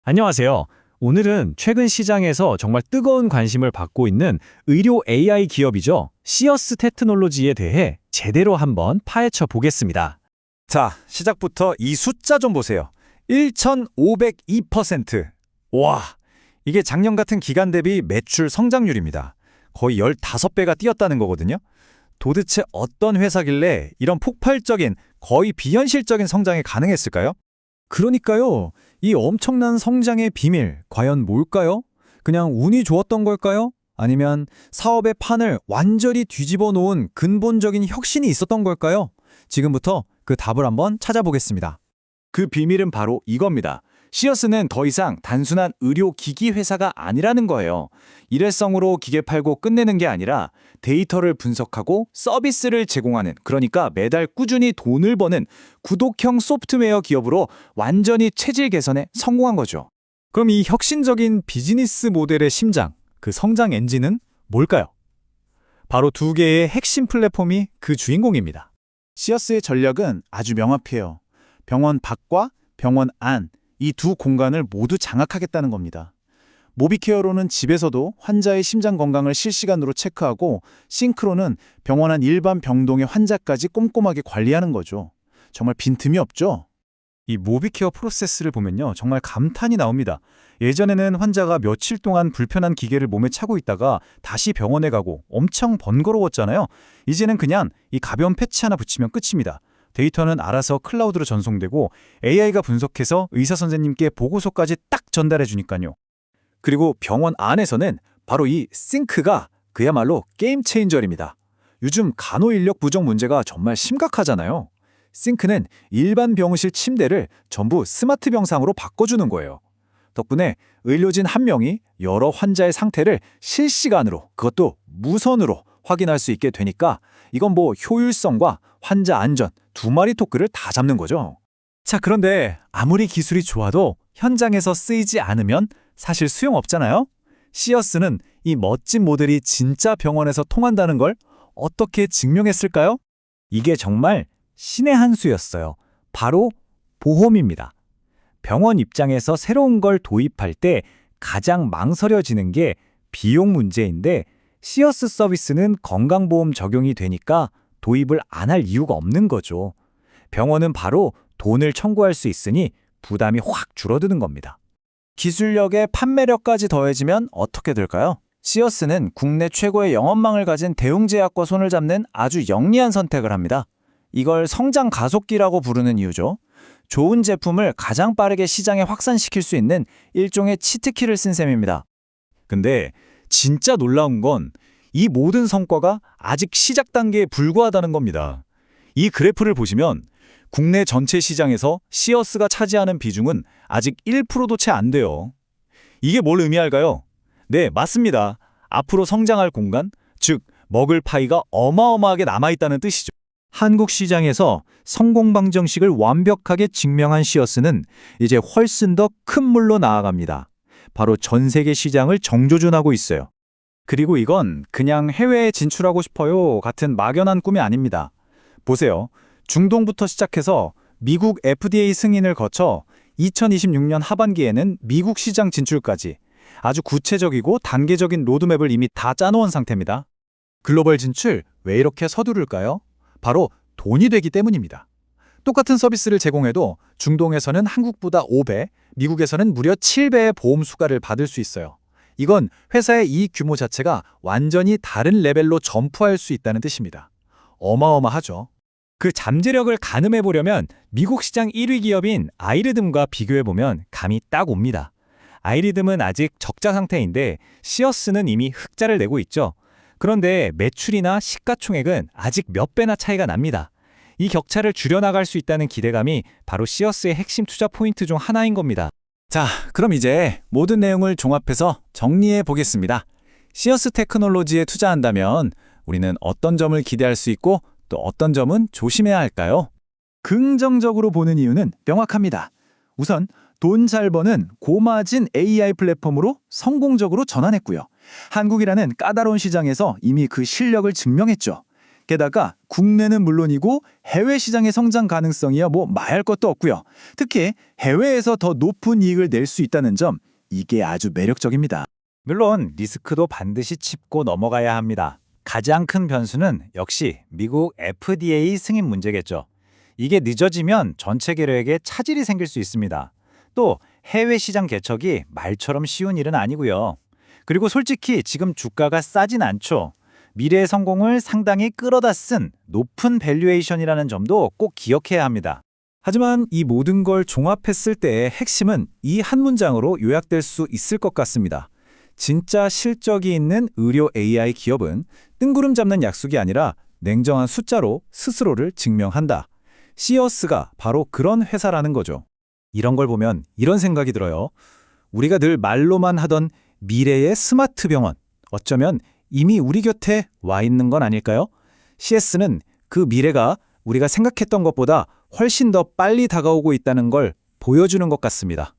안녕하세요. 오늘은 최근 시장에서 정말 뜨거운 관심을 받고 있는 의료 AI 기업이죠. 시어스 테크놀로지에 대해 제대로 한번 파헤쳐 보겠습니다. 자, 시작부터 이 숫자 좀 보세요. 1,502%. 와, 이게 작년 같은 기간 대비 매출 성장률입니다. 거의 15배가 뛰었다는 거거든요. 도대체 어떤 회사길래 이런 폭발적인, 거의 비현실적인 성장이 가능했을까요? 그러니까요. 이 엄청난 성장의 비밀, 과연 뭘까요? 그냥 운이 좋았던 걸까요? 아니면 사업의 판을 완전히 뒤집어 놓은 근본적인 혁신이 있었던 걸까요? 지금부터 그 답을 한번 찾아보겠습니다. 그 비밀은 바로 이겁니다. 시어스는 더 이상 단순한 의료기기 회사가 아니라는 거예요. 일회성으로 기계 팔고 끝내는 게 아니라 데이터를 분석하고 서비스를 제공하는, 그러니까 매달 꾸준히 돈을 버는 구독형 소프트웨어 기업으로 완전히 체질 개선에 성공한 거죠. 그럼 이 혁신적인 비즈니스 모델의 심장, 그 성장 엔진은 뭘까요? 바로 두 개의 핵심 플랫폼이 그 주인공입니다. 시어스의 전략은 아주 명확해요. 병원 밖과 병원 안, 이 두 공간을 모두 장악하겠다는 겁니다. 모비케어로는 집에서도 환자의 심장 건강을 실시간으로 체크하고, 싱크로는 병원 안 일반 병동의 환자까지 꼼꼼하게 관리하는 거죠. 정말 빈틈이 없죠? 이 모비케어 프로세스를 보면요, 정말 감탄이 나옵니다. 예전에는 환자가 며칠 동안 불편한 기계를 몸에 차고 있다가 다시 병원에 가고 엄청 번거로웠잖아요. 이제는 그냥 이 가벼운 패치 하나 붙이면 끝입니다. 데이터는 알아서 클라우드로 전송되고 AI가 분석해서 의사 선생님께 보고서까지 딱 전달해 주니까요. 그리고 병원 안에서는 바로 이 싱크가 그야말로 게임 체인저입니다. 요즘 간호 인력 부족 문제가 정말 심각하잖아요. 싱크는 일반 병실 침대를 전부 스마트 병상으로 바꿔주는 거예요. 덕분에 의료진 한 명이 여러 환자의 상태를 실시간으로, 그것도 무선으로 확인할 수 있게 되니까 이건 뭐 효율성과 환자 안전 두 마리 토끼를 다 잡는 거죠. 자, 그런데 아무리 기술이 좋아도 현장에서 쓰이지 않으면 사실 소용없잖아요. 시어스는 이 멋진 모델이 진짜 병원에서 통한다는 걸 어떻게 증명했을까요? 이게 정말 신의 한 수였어요. 바로 보험입니다. 병원 입장에서 새로운 걸 도입할 때 가장 망설여지는 게 비용 문제인데, 시어스 서비스는 건강보험 적용이 되니까 도입을 안 할 이유가 없는 거죠. 병원은 바로 돈을 청구할 수 있으니 부담이 확 줄어드는 겁니다. 기술력에 판매력까지 더해지면 어떻게 될까요? 시어스는 국내 최고의 영업망을 가진 대웅제약과 손을 잡는 아주 영리한 선택을 합니다. 이걸 성장 가속기라고 부르는 이유죠. 좋은 제품을 가장 빠르게 시장에 확산시킬 수 있는 일종의 치트키를 쓴 셈입니다. 근데 진짜 놀라운 건 이 모든 성과가 아직 시작 단계에 불과하다는 겁니다. 이 그래프를 보시면 국내 전체 시장에서 시어스가 차지하는 비중은 아직 1%도 채 안 돼요. 이게 뭘 의미할까요? 네, 맞습니다. 앞으로 성장할 공간, 즉 먹을 파이가 어마어마하게 남아있다는 뜻이죠. 한국 시장에서 성공 방정식을 완벽하게 증명한 시어스는 이제 훨씬 더 큰 물로 나아갑니다. 바로 전 세계 시장을 정조준하고 있어요. 그리고 이건 그냥 해외에 진출하고 싶어요 같은 막연한 꿈이 아닙니다. 보세요. 중동부터 시작해서 미국 FDA 승인을 거쳐 2026년 하반기에는 미국 시장 진출까지 아주 구체적이고 단계적인 로드맵을 이미 다 짜놓은 상태입니다. 글로벌 진출, 왜 이렇게 서두를까요? 바로 돈이 되기 때문입니다. 똑같은 서비스를 제공해도 중동에서는 한국보다 5배, 미국에서는 무려 7배의 보험 수가를 받을 수 있어요. 이건 회사의 이익 규모 자체가 완전히 다른 레벨로 점프할 수 있다는 뜻입니다. 어마어마하죠. 그 잠재력을 가늠해 보려면 미국 시장 1위 기업인 아이리듬과 비교해 보면 감이 딱 옵니다. 아이리듬은 아직 적자 상태인데 시어스는 이미 흑자를 내고 있죠. 그런데 매출이나 시가총액은 아직 몇 배나 차이가 납니다. 이 격차를 줄여나갈 수 있다는 기대감이 바로 시어스의 핵심 투자 포인트 중 하나인 겁니다. 자, 그럼 이제 모든 내용을 종합해서 정리해 보겠습니다. 시어스 테크놀로지에 투자한다면 우리는 어떤 점을 기대할 수 있고 또 어떤 점은 조심해야 할까요? 긍정적으로 보는 이유는 명확합니다. 우선 돈 잘 버는 고마진 AI 플랫폼으로 성공적으로 전환했고요. 한국이라는 까다로운 시장에서 이미 그 실력을 증명했죠. 게다가 국내는 물론이고 해외 시장의 성장 가능성이야 뭐 말할 것도 없고요. 특히 해외에서 더 높은 이익을 낼 수 있다는 점, 이게 아주 매력적입니다. 물론 리스크도 반드시 짚고 넘어가야 합니다. 가장 큰 변수는 역시 미국 FDA 승인 문제겠죠. 이게 늦어지면 전체 계획에 차질이 생길 수 있습니다. 또 해외 시장 개척이 말처럼 쉬운 일은 아니고요. 그리고 솔직히 지금 주가가 싸진 않죠. 미래의 성공을 상당히 끌어다 쓴 높은 밸류에이션이라는 점도 꼭 기억해야 합니다. 하지만 이 모든 걸 종합했을 때의 핵심은 이 한 문장으로 요약될 수 있을 것 같습니다. 진짜 실적이 있는 의료 AI 기업은 뜬구름 잡는 약속이 아니라 냉정한 숫자로 스스로를 증명한다. 시어스가 바로 그런 회사라는 거죠. 이런 걸 보면 이런 생각이 들어요. 우리가 늘 말로만 하던 미래의 스마트 병원, 어쩌면 이미 우리 곁에 와 있는 건 아닐까요? CS는 그 미래가 우리가 생각했던 것보다 훨씬 더 빨리 다가오고 있다는 걸 보여주는 것 같습니다.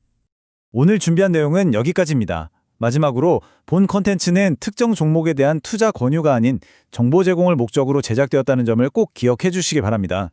오늘 준비한 내용은 여기까지입니다. 마지막으로 본 컨텐츠는 특정 종목에 대한 투자 권유가 아닌 정보 제공을 목적으로 제작되었다는 점을 꼭 기억해 주시기 바랍니다.